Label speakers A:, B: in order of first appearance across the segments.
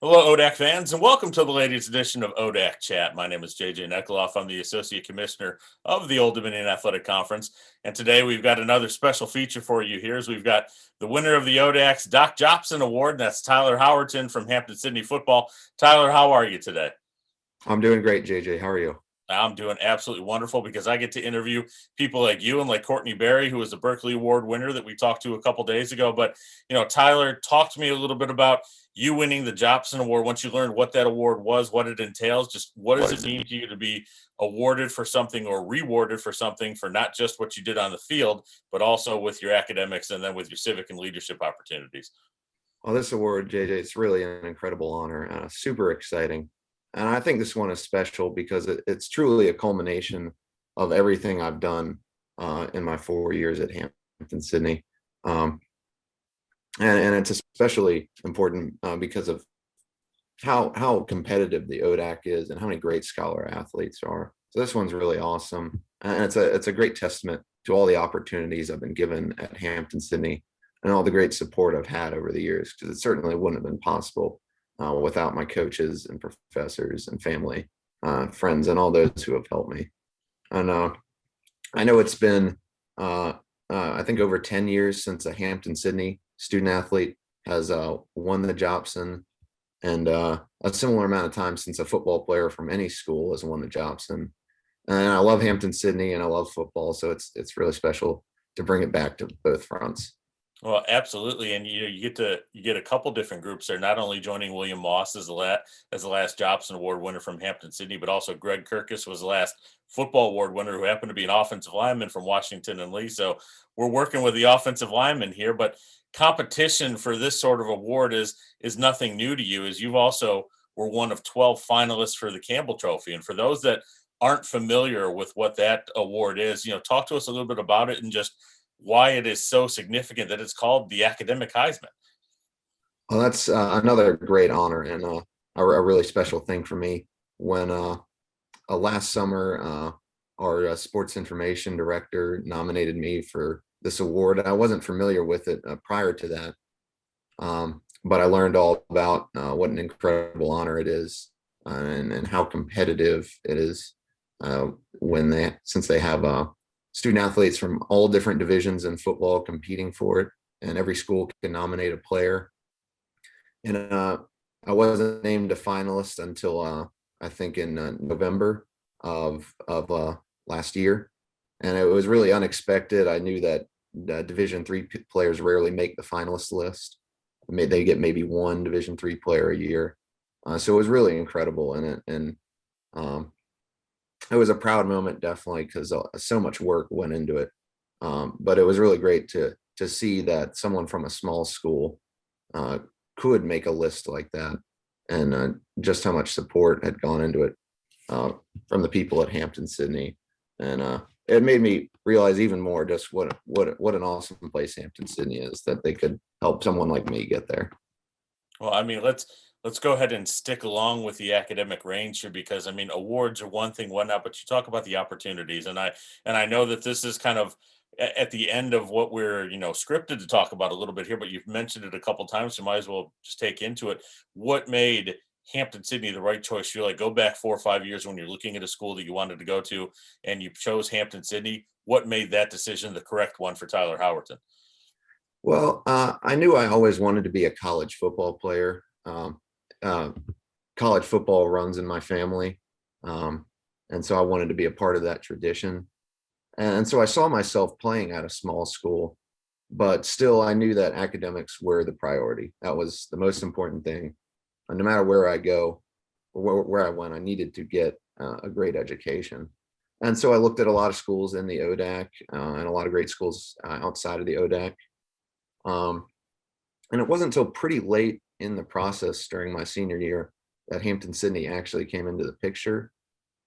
A: Hello, ODAC fans, and welcome to the latest edition of ODAC Chat. My name is JJ Nekoloff. I'm the Associate Commissioner of the Old Dominion Athletic Conference. And today we've got another special feature for you here. We've got the winner of the ODAC's Doc Jobson Award, and that's Tyler Howerton from Hampden-Sydney football. Tyler, how are you today?
B: I'm doing great, JJ. How are you?
A: I'm doing absolutely wonderful because I get to interview people like you and like Courtney Berry, who was the Berkeley Award winner that we talked to a couple days ago. But, Tyler, talk to me a little bit about you winning the Jobson Award. Once you learned what that award was, what it entails, just what does it mean to you to be awarded for something or rewarded for something for not just what you did on the field, but also with your academics and then with your civic and leadership opportunities?
B: Well, this award, JJ, it's really an incredible honor, super exciting. And I think this one is special because it's truly a culmination of everything I've done in my 4 years at Hampden-Sydney. And it's especially important because of how competitive the ODAC is and how many great scholar athletes are. So this one's really awesome. And it's a great testament to all the opportunities I've been given at Hampden-Sydney and all the great support I've had over the years, because it certainly wouldn't have been possible without my coaches and professors and family, friends, and all those who have helped me. And I know it's been, I think, over 10 years since a Hampden-Sydney student athlete has won the Jopson, and a similar amount of time since a football player from any school has won the Jobson. And I love Hampden-Sydney and I love football, so it's really special to bring it back to both fronts.
A: Well, absolutely, and you get a couple different groups there. Not only joining William Moss as the last Jobson Award winner from Hampden-Sydney, but also Greg Kirkus was the last football award winner, who happened to be an offensive lineman from Washington and Lee. So we're working with the offensive lineman here, but competition for this sort of award is nothing new to you, as you've also were one of 12 finalists for the Campbell Trophy. And for those that aren't familiar with what that award is, talk to us a little bit about it and just why it is so significant that it's called the academic Heisman.
B: Well, that's another great honor and a really special thing for me. When last summer, our sports information director nominated me for this award. I wasn't familiar with it prior to that, but I learned all about what an incredible honor it is, and how competitive it is since they have student athletes from all different divisions in football competing for it, and every school can nominate a player. And I wasn't named a finalist until I think in November of last year, and it was really unexpected. I knew that Division III players rarely make the finalist list. They get maybe one Division III player a year, so it was really incredible. And it was a proud moment, definitely, because so much work went into it. But it was really great to see that someone from a small school could make a list like that, and just how much support had gone into it from the people at Hampden-Sydney. And it made me realize even more just what an awesome place Hampden-Sydney is, that they could help someone like me get there.
A: Well, I mean, let's go ahead and stick along with the academic range here, because I mean, awards are one thing, whatnot, but you talk about the opportunities, and I know that this is kind of at the end of what we're scripted to talk about a little bit here, but you've mentioned it a couple times, so might as well just take into it. What made Hampden-Sydney the right choice? You're like, go back 4 or 5 years when you're looking at a school that you wanted to go to, and you chose Hampden-Sydney. What made that decision the correct one for Tyler Howerton?
B: Well, I knew I always wanted to be a college football player. Uh, College football runs in my family, and so I wanted to be a part of that tradition. And so I saw myself playing at a small school, but still I knew that academics were the priority. That was the most important thing. And no matter where I go or where I went, I needed to get a great education. And so I looked at a lot of schools in the ODAC, and a lot of great schools outside of the ODAC. And it wasn't until pretty late in the process during my senior year that Hampden-Sydney actually came into the picture.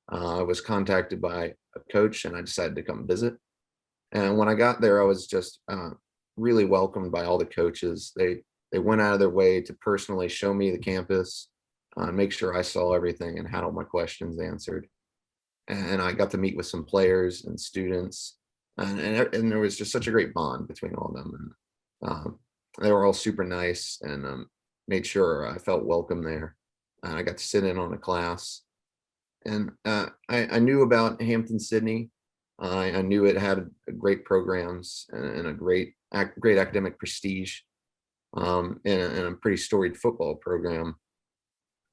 B: I was contacted by a coach and I decided to come visit. And when I got there, I was just really welcomed by all the coaches. They went out of their way to personally show me the campus, make sure I saw everything and had all my questions answered. And I got to meet with some players and students, and there was just such a great bond between all of them. And they were all super nice, and made sure I felt welcome there. I got to sit in on a class, and I knew about Hampden-Sydney. I knew it had great programs and a great academic prestige, and a pretty storied football program.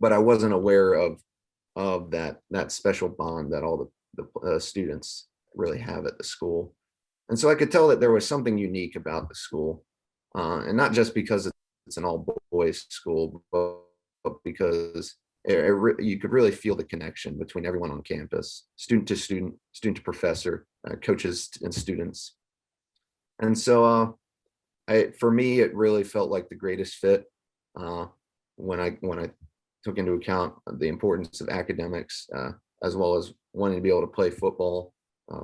B: But I wasn't aware of that special bond that all the students really have at the school. And so I could tell that there was something unique about the school, and not just because it's an all boys school, but because you could really feel the connection between everyone on campus, student to student, student to professor, coaches and students. And so for me, it really felt like the greatest fit, when I took into account the importance of academics, as well as wanting to be able to play football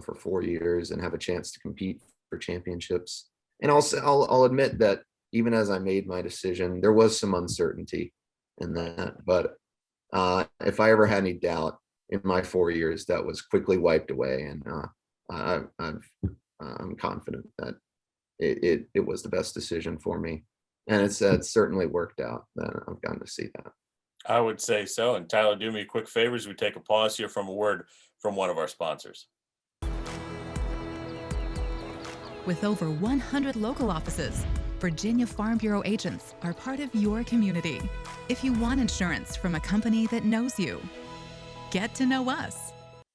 B: for 4 years and have a chance to compete for championships. And also, I'll admit that even as I made my decision, there was some uncertainty in that. But if I ever had any doubt in my 4 years, that was quickly wiped away. And I'm confident that it was the best decision for me. And it's certainly worked out that I've gotten to see that.
A: I would say so. And Tyler, do me a quick favor as we take a pause here from a word from one of our sponsors.
C: With over 100 local offices, Virginia Farm Bureau agents are part of your community. If you want insurance from a company that knows you, get to know us.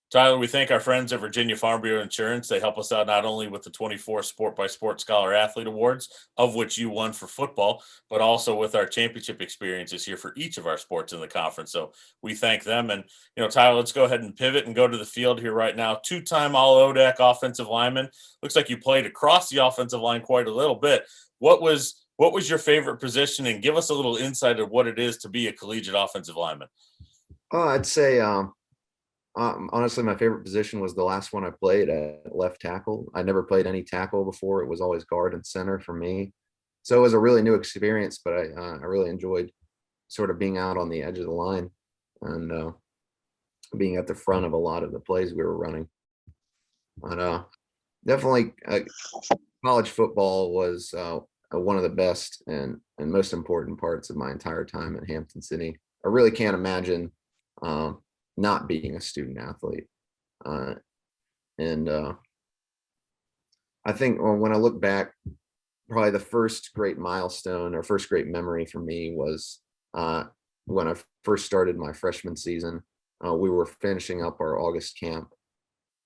A: Tyler, we thank our friends at Virginia Farm Bureau Insurance. They help us out not only with the 24 Sport by Sport Scholar Athlete Awards, of which you won for football, but also with our championship experiences here for each of our sports in the conference. So we thank them. And, Tyler, let's go ahead and pivot and go to the field here right now. Two-time All-ODAC offensive lineman. Looks like you played across the offensive line quite a little bit. What was your favorite position? And give us a little insight of what it is to be a collegiate offensive lineman.
B: I'd say, honestly, my favorite position was the last one I played at left tackle. I never played any tackle before. It was always guard and center for me. So it was a really new experience, but I really enjoyed sort of being out on the edge of the line and being at the front of a lot of the plays we were running. But definitely college football was one of the best and most important parts of my entire time at Hampden-Sydney. I really can't imagine not being a student athlete. And I think when I look back, probably the first great milestone or first great memory for me was when I first started my freshman season. We were finishing up our August camp,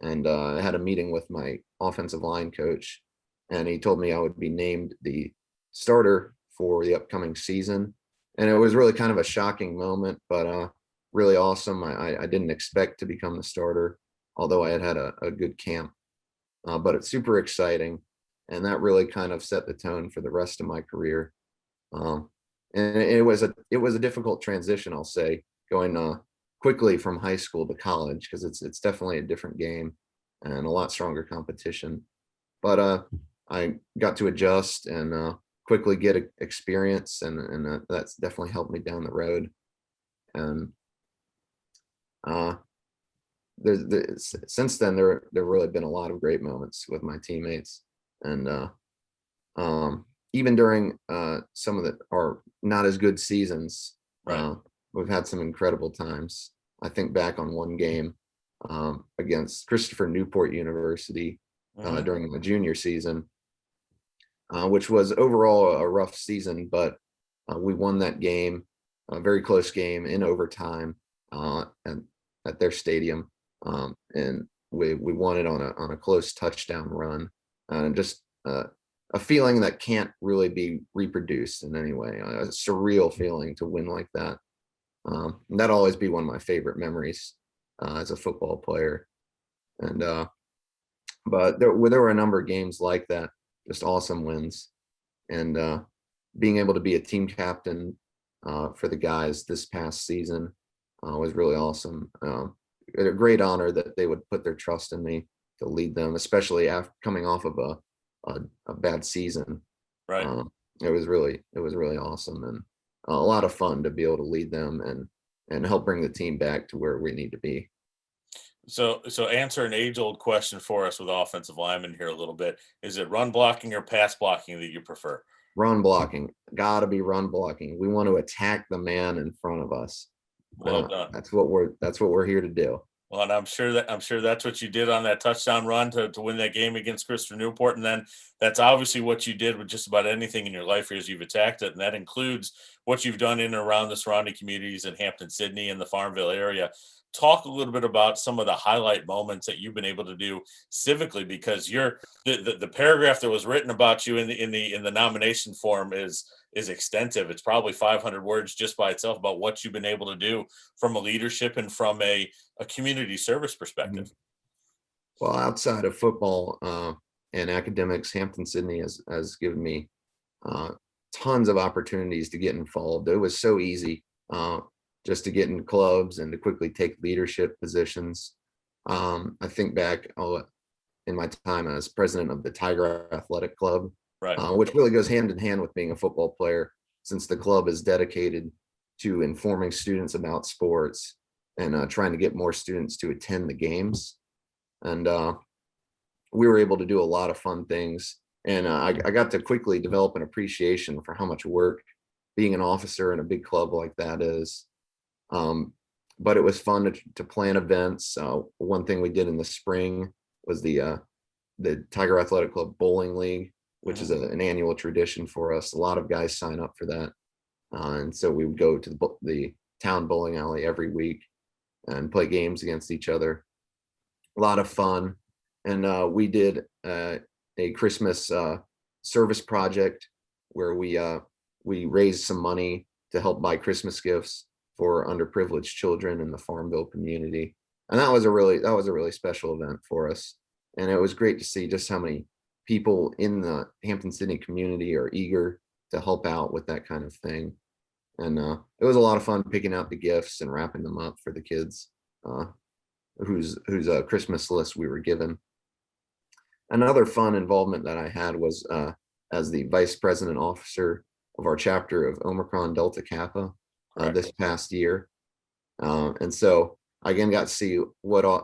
B: and I had a meeting with my offensive line coach, and he told me I would be named the starter for the upcoming season. And it was really kind of a shocking moment, but really awesome. I didn't expect to become the starter, although I had a good camp. But it's super exciting, and that really kind of set the tone for the rest of my career. And it was a difficult transition, I'll say, going quickly from high school to college, because it's definitely a different game and a lot stronger competition. But I got to adjust and quickly get experience, and that's definitely helped me down the road. And since then there really been a lot of great moments with my teammates, and even during some of our not as good seasons,
A: Right.
B: We've had some incredible times. I think back on one game against Christopher Newport University
A: Mhm.
B: during the junior season, which was overall a rough season, but we won that game, a very close game in overtime, and at their stadium, and we won it on a close touchdown run, and just a feeling that can't really be reproduced in any way. A surreal feeling to win like that. And that'll always be one of my favorite memories as a football player. And but there were a number of games like that, just awesome wins, and being able to be a team captain for the guys this past season was really awesome. A great honor that they would put their trust in me to lead them, especially after coming off of a bad season.
A: Right.
B: It was really awesome, and a lot of fun to be able to lead them and help bring the team back to where we need to be.
A: So answer an age-old question for us with offensive linemen here a little bit. Is it run blocking or pass blocking that you prefer?
B: Run blocking, gotta be run blocking. We want to attack the man in front of us.
A: Well done.
B: That's what we're here to do.
A: Well, and I'm sure that's what you did on that touchdown run to win that game against Christopher Newport. And then that's obviously what you did with just about anything in your life here as you've attacked it. And that includes what you've done in and around the surrounding communities in Hampden-Sydney and the Farmville area. Talk a little bit about some of the highlight moments that you've been able to do civically, because the paragraph that was written about you in the nomination form is extensive. It's probably 500 words just by itself about what you've been able to do from a leadership and from a community service perspective.
B: Well, outside of football and academics, Hampden-Sydney has given me tons of opportunities to get involved. It was so easy just to get in clubs and to quickly take leadership positions. I think back in my time as president of the Tiger Athletic Club,
A: Right.
B: Which really goes hand in hand with being a football player, since the club is dedicated to informing students about sports and trying to get more students to attend the games. And we were able to do a lot of fun things. And I got to quickly develop an appreciation for how much work being an officer in a big club like that is. But it was fun to plan events. One thing we did in the spring was the Tiger Athletic Club Bowling League, which is an annual tradition for us. A lot of guys sign up for that. And so we would go to the town bowling alley every week and play games against each other. A lot of fun. And we did a Christmas service project where we raised some money to help buy Christmas gifts for underprivileged children in the Farmville community. And that was a really special event for us. And it was great to see just how many people in the Hampden-Sydney community are eager to help out with that kind of thing. And it was a lot of fun picking out the gifts and wrapping them up for the kids whose Christmas list we were given. Another fun involvement that I had was as the vice president officer of our chapter of Omicron Delta Kappa this past year. And so I again got to see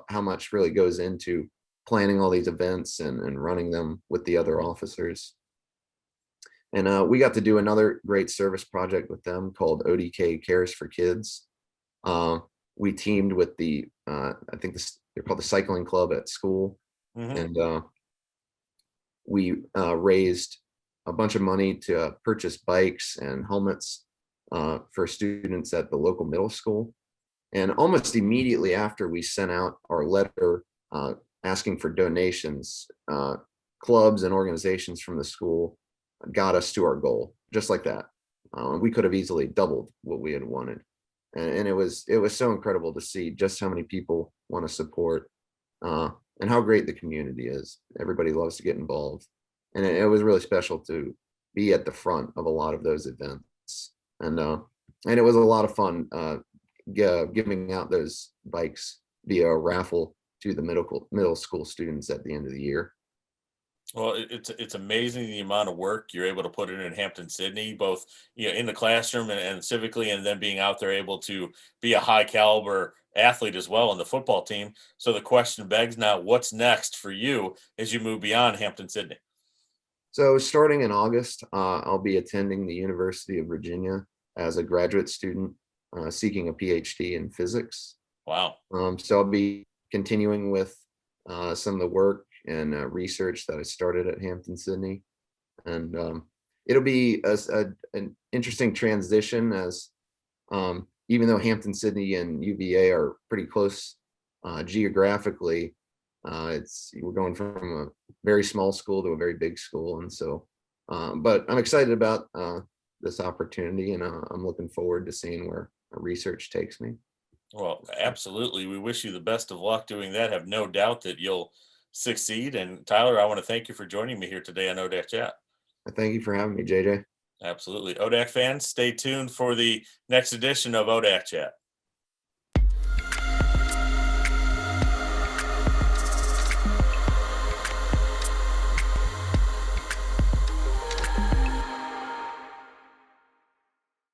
B: how much really goes into planning all these events and running them with the other officers. And we got to do another great service project with them called ODAC Cares for Kids. We teamed with I think they're called the cycling club at school. And we raised a bunch of money to purchase bikes and helmets for students at the local middle school. And almost immediately after we sent out our letter asking for donations, clubs and organizations from the school got us to our goal, just like that. We could have easily doubled what we had wanted. And it was so incredible to see just how many people want to support and how great the community is. Everybody loves to get involved. And it was really special to be at the front of a lot of those events. And it was a lot of fun giving out those bikes via a raffle to the middle school students at the end of the year.
A: Well, it's amazing the amount of work you're able to put in Hampden-Sydney, both in the classroom and civically, and then being out there able to be a high caliber athlete as well on the football team. So the question begs now, what's next for you as you move beyond Hampden-Sydney?
B: So starting in August, I'll be attending the University of Virginia as a graduate student seeking a PhD in physics.
A: Wow.
B: So I'll be continuing with some of the work and research that I started at Hampden-Sydney. And it'll be an interesting transition as even though Hampden-Sydney and UVA are pretty close geographically, we're going from a very small school to a very big school. And so, but I'm excited about this opportunity, and I'm looking forward to seeing where our research takes me.
A: Well, absolutely. We wish you the best of luck doing that. Have no doubt that you'll succeed. And Tyler, I want to thank you for joining me here today on ODAC Chat.
B: Thank you for having me, JJ.
A: Absolutely. ODAC fans, stay tuned for the next edition of ODAC Chat.